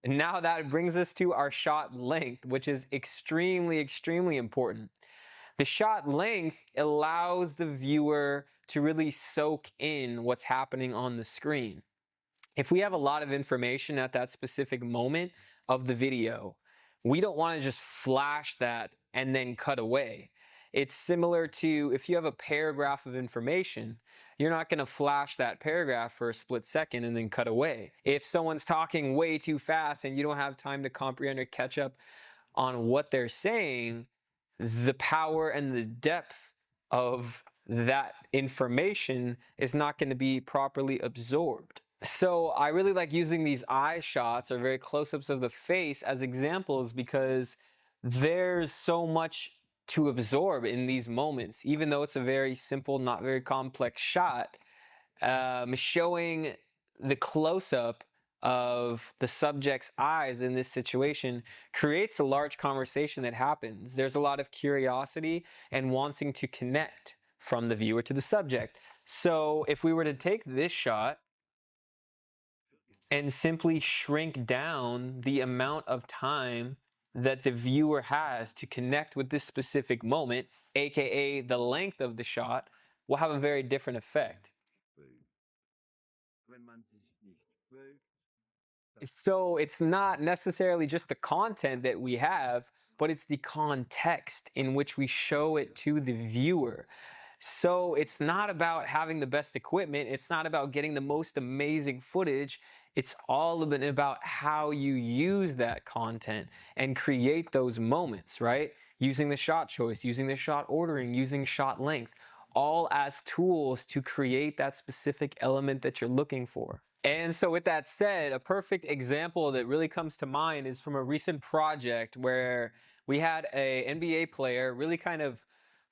And now that brings us to our shot length, which is extremely, extremely important. The shot length allows the viewer to really soak in what's happening on the screen. If we have a lot of information at that specific moment of the video, we don't want to just flash that and then cut away. It's similar to if you have a paragraph of information, you're not going to flash that paragraph for a split second and then cut away. If someone's talking way too fast and you don't have time to comprehend or catch up on what they're saying, the power and the depth of that information is not going to be properly absorbed. So I really like using these eye shots or very close-ups of the face as examples because there's so much to absorb in these moments. Even though it's a very simple, not very complex shot, showing the close-up of the subject's eyes in this situation creates a large conversation that happens. There's a lot of curiosity and wanting to connect from the viewer to the subject. So if we were to take this shot and simply shrink down the amount of time that the viewer has to connect with this specific moment, aka the length of the shot, will have a very different effect. So it's not necessarily just the content that we have, but it's the context in which we show it to the viewer. So it's not about having the best equipment. It's not about getting the most amazing footage. It's all about how you use that content and create those moments, right? Using the shot choice, using the shot ordering, using shot length, all as tools to create that specific element that you're looking for. And so with that said, a perfect example that really comes to mind is from a recent project where we had a NBA player really kind of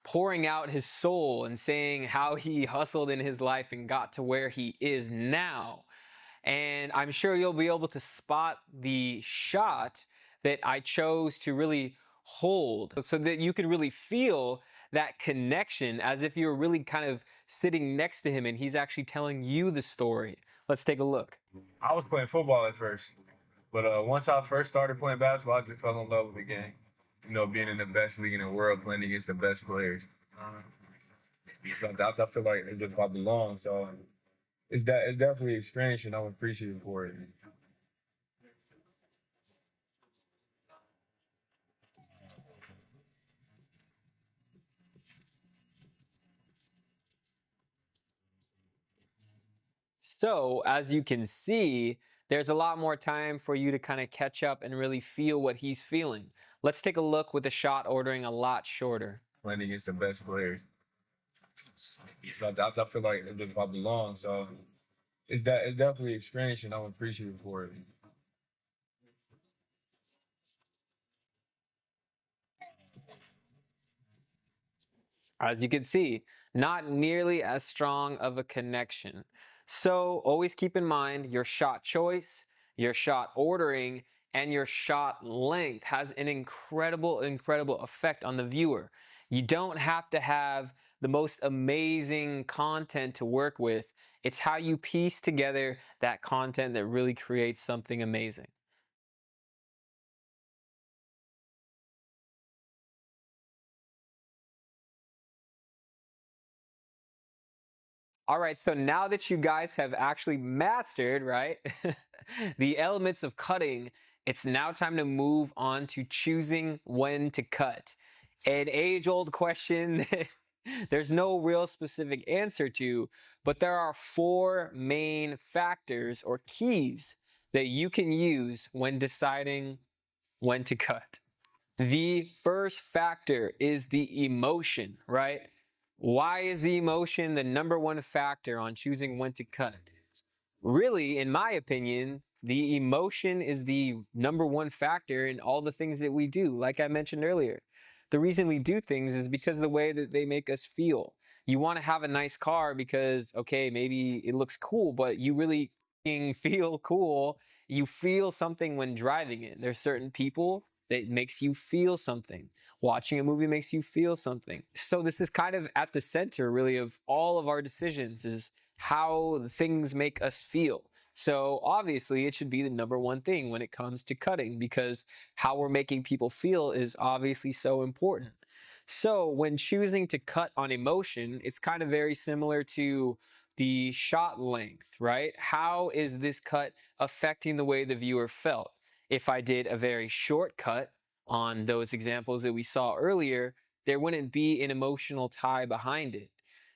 pouring out his soul and saying how he hustled in his life and got to where he is now. And I'm sure you'll be able to spot the shot that I chose to really hold so that you can really feel that connection as if you're really kind of sitting next to him and he's actually telling you the story. Let's take a look. I was playing football at first, but once I first started playing basketball, I just fell in love with the game. You know, being in the best league in the world, playing against the best players. So I feel like as if I belong. So it's definitely an experience, and I'm appreciative for it. So, as you can see, there's a lot more time for you to kind of catch up and really feel what he's feeling. Let's take a look with the shot ordering a lot shorter. Playing against the best players. So I feel like as if I belong. So it's definitely an experience, and I'm appreciative for it. As you can see, not nearly as strong of a connection. So always keep in mind your shot choice, your shot ordering, and your shot length has an incredible, incredible effect on the viewer. You don't have to have the most amazing content to work with. It's how you piece together that content that really creates something amazing. All right, so now that you guys have actually mastered, right, the elements of cutting, it's now time to move on to choosing when to cut. An age-old question that there's no real specific answer to, but there are four main factors or keys that you can use when deciding when to cut. The first factor is the emotion, right? Why is the emotion the number one factor on choosing when to cut? Really, in my opinion, the emotion is the number one factor in all the things that we do. Like I mentioned earlier, the reason we do things is because of the way that they make us feel. You want to have a nice car because, okay, maybe it looks cool, but you really feel cool. You feel something when driving it. There's certain people that makes you feel something. Watching a movie makes you feel something. So this is kind of at the center really of all of our decisions is how things make us feel. So obviously it should be the number one thing when it comes to cutting, because how we're making people feel is obviously so important. So when choosing to cut on emotion, it's kind of very similar to the shot length, right? How is this cut affecting the way the viewer felt? If I did a very short cut on those examples that we saw earlier, there wouldn't be an emotional tie behind it.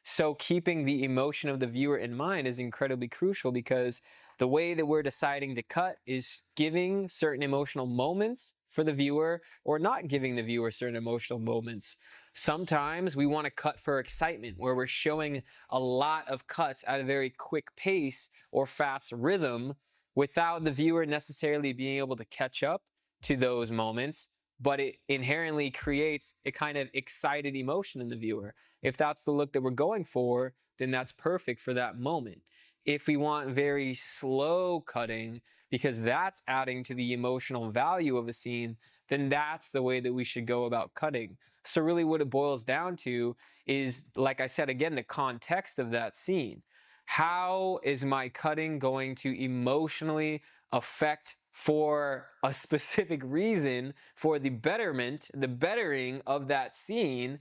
So keeping the emotion of the viewer in mind is incredibly crucial, because the way that we're deciding to cut is giving certain emotional moments for the viewer or not giving the viewer certain emotional moments. Sometimes we want to cut for excitement, where we're showing a lot of cuts at a very quick pace or fast rhythm without the viewer necessarily being able to catch up to those moments, but it inherently creates a kind of excited emotion in the viewer. If that's the look that we're going for, then that's perfect for that moment. If we want very slow cutting, because that's adding to the emotional value of a scene, then that's the way that we should go about cutting. So really what it boils down to is, like I said, again, the context of that scene. How is my cutting going to emotionally affect, for a specific reason, for the betterment, the bettering of that scene?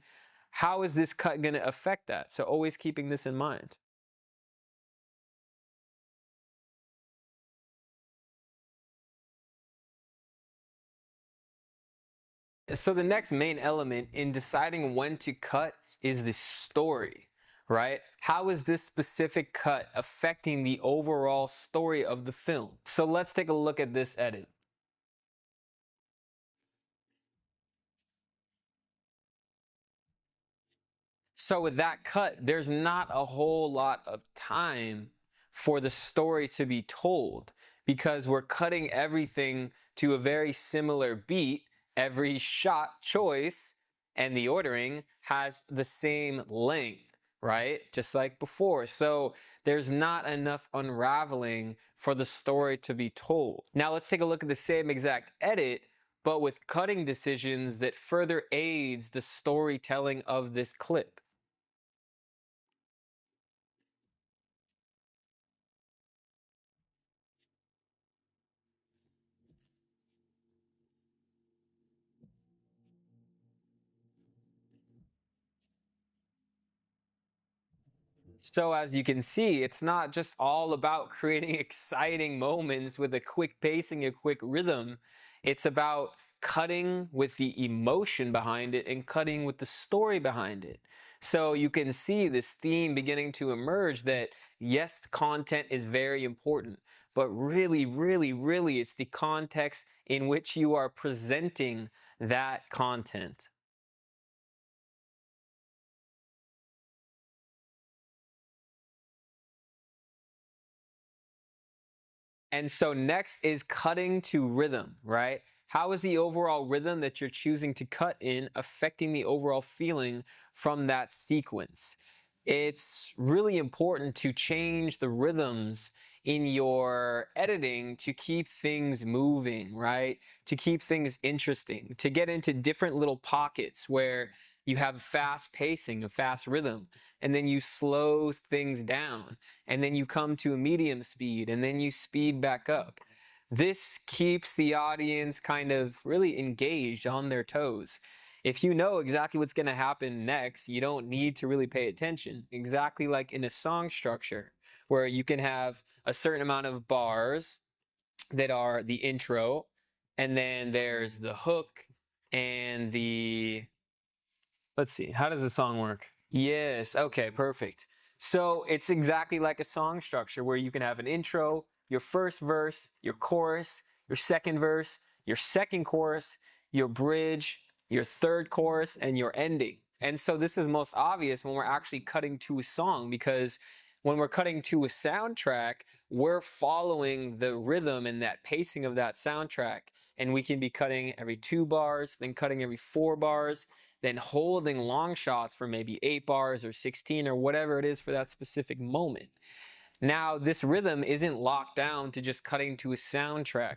How is this cut going to affect that? So always keeping this in mind. So the next main element in deciding when to cut is the story, right? How is this specific cut affecting the overall story of the film? So let's take a look at this edit. So with that cut, there's not a whole lot of time for the story to be told, because we're cutting everything to a very similar beat. Every shot choice and the ordering has the same length, right? Just like before. So there's not enough unraveling for the story to be told. Now let's take a look at the same exact edit, but with cutting decisions that further aids the storytelling of this clip. So as you can see, it's not just all about creating exciting moments with a quick pacing, a quick rhythm. It's about cutting with the emotion behind it and cutting with the story behind it. So you can see this theme beginning to emerge that yes, the content is very important, but really, really, really, it's the context in which you are presenting that content. And so next is cutting to rhythm, right? How is the overall rhythm that you're choosing to cut in affecting the overall feeling from that sequence? It's really important to change the rhythms in your editing to keep things moving, right? To keep things interesting, to get into different little pockets where you have fast pacing, a fast rhythm, and then you slow things down, and then you come to a medium speed, and then you speed back up. This keeps the audience kind of really engaged, on their toes. If you know exactly what's going to happen next, you don't need to really pay attention. Exactly like in a song structure, where you can have a certain amount of bars that are the intro, and then there's the hook and the, let's see, how does the song work? Yes, okay, perfect. So it's exactly like a song structure, where you can have an intro, your first verse, your chorus, your second verse, your second chorus, your bridge, your third chorus, and your ending. And so this is most obvious when we're actually cutting to a song, because when we're cutting to a soundtrack, we're following the rhythm and that pacing of that soundtrack. And we can be cutting every 2 bars, then cutting every 4 bars, then holding long shots for maybe 8 bars or 16 or whatever it is for that specific moment. Now, this rhythm isn't locked down to just cutting to a soundtrack.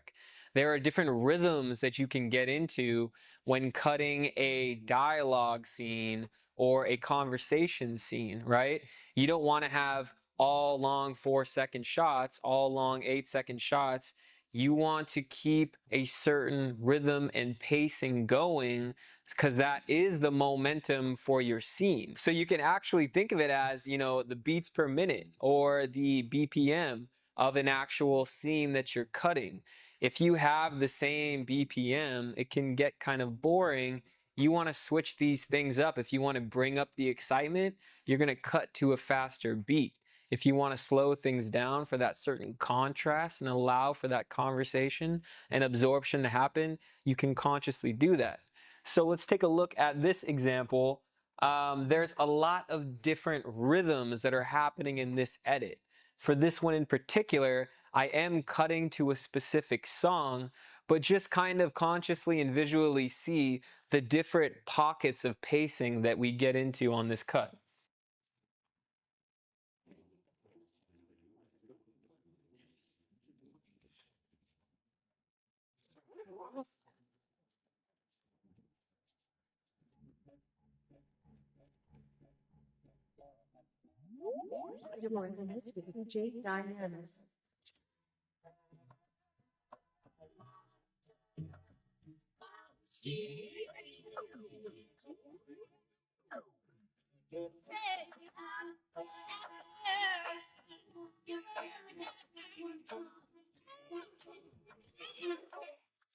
There are different rhythms that you can get into when cutting a dialogue scene or a conversation scene, right? You don't want to have all long 4-second shots, all long 8-second shots. You want to keep a certain rhythm and pacing going because that is the momentum for your scene. So you can actually think of it as, you know, the beats per minute or the BPM of an actual scene that you're cutting. If you have the same BPM, it can get kind of boring. You want to switch these things up. If you want to bring up the excitement, you're going to cut to a faster beat. If you want to slow things down for that certain contrast and allow for that conversation and absorption to happen, you can consciously do that. So let's take a look at this example. There's a lot of different rhythms that are happening in this edit. For this one in particular, I am cutting to a specific song, but just kind of consciously and visually see the different pockets of pacing that we get into on this cut. You're working with DJ Dynamics.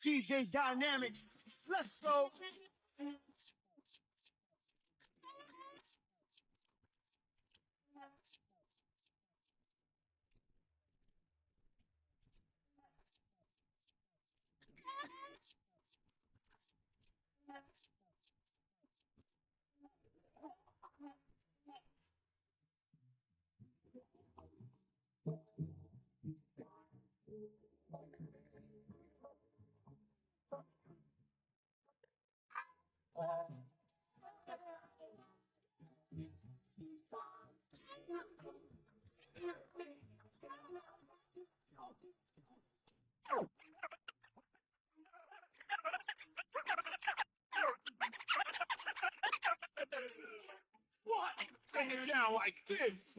DJ Dynamics, let's go. What? Bring it down like this.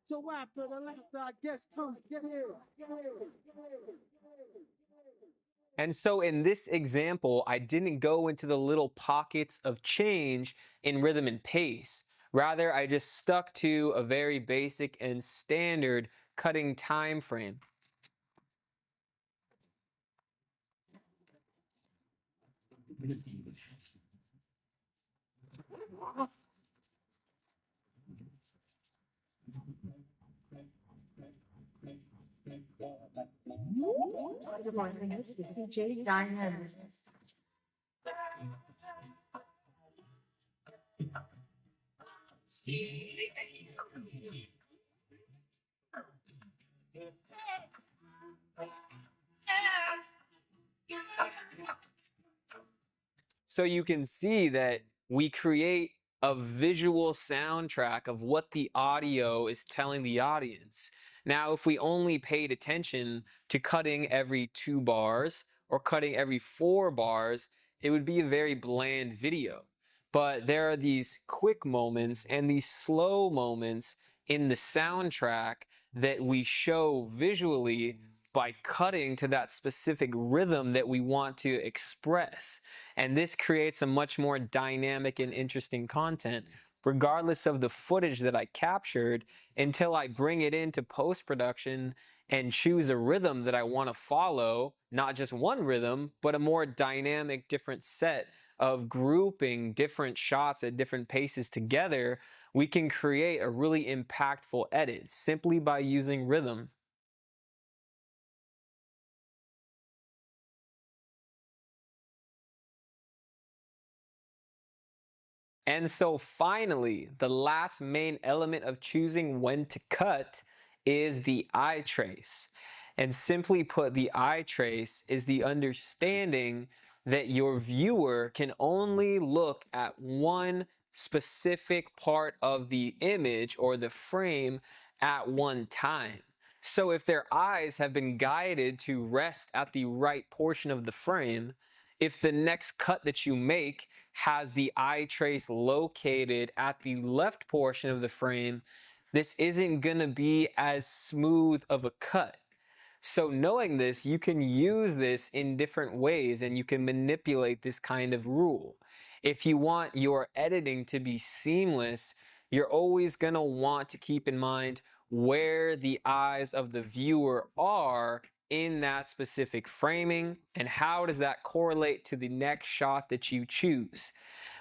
So after the laughter, I guess come get here. And so in this example, I didn't go into the little pockets of change in rhythm and pace. Rather, I just stuck to a very basic and standard cutting time frame. You're working with DJ Dynamics. So you can see that we create a visual soundtrack of what the audio is telling the audience. Now, if we only paid attention to cutting every 2 bars or cutting every 4 bars, it would be a very bland video. But there are these quick moments and these slow moments in the soundtrack that we show visually by cutting to that specific rhythm that we want to express. And this creates a much more dynamic and interesting content, regardless of the footage that I captured, until I bring it into post-production and choose a rhythm that I want to follow, not just one rhythm, but a more dynamic, different set of grouping different shots at different paces together. We can create a really impactful edit simply by using rhythm. And so finally, the last main element of choosing when to cut is the eye trace. And simply put, the eye trace is the understanding that your viewer can only look at one specific part of the image or the frame at one time. So if their eyes have been guided to rest at the right portion of the frame, if the next cut that you make has the eye trace located at the left portion of the frame, this isn't going to be as smooth of a cut. So knowing this, you can use this in different ways and you can manipulate this kind of rule. If you want your editing to be seamless, you're always going to want to keep in mind where the eyes of the viewer are in that specific framing and how does that correlate to the next shot that you choose.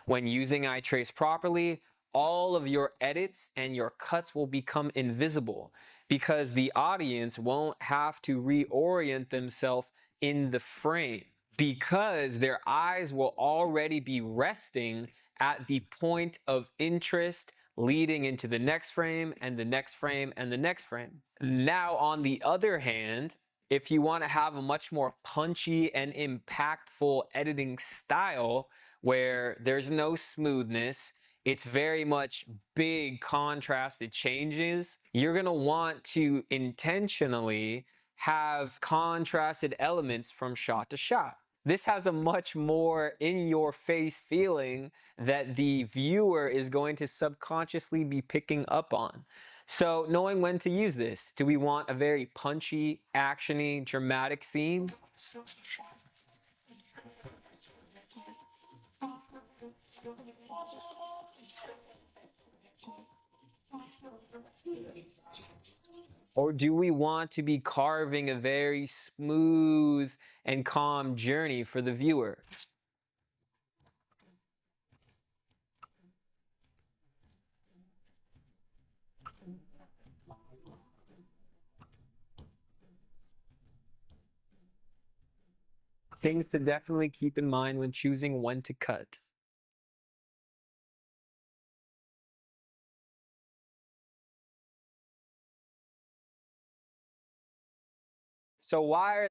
When using iTrace properly, all of your edits and your cuts will become invisible because the audience won't have to reorient themselves in the frame because their eyes will already be resting at the point of interest leading into the next frame and the next frame and the next frame. Now, on the other hand, if you want to have a much more punchy and impactful editing style where there's no smoothness, it's very much big contrasted changes, you're going to want to intentionally have contrasted elements from shot to shot. This has a much more in your face feeling that the viewer is going to subconsciously be picking up on. So knowing when to use this. Do we want a very punchy, actiony, dramatic scene? Or do we want to be carving a very smooth and calm journey for the viewer? Things to definitely keep in mind when choosing when to cut. So why are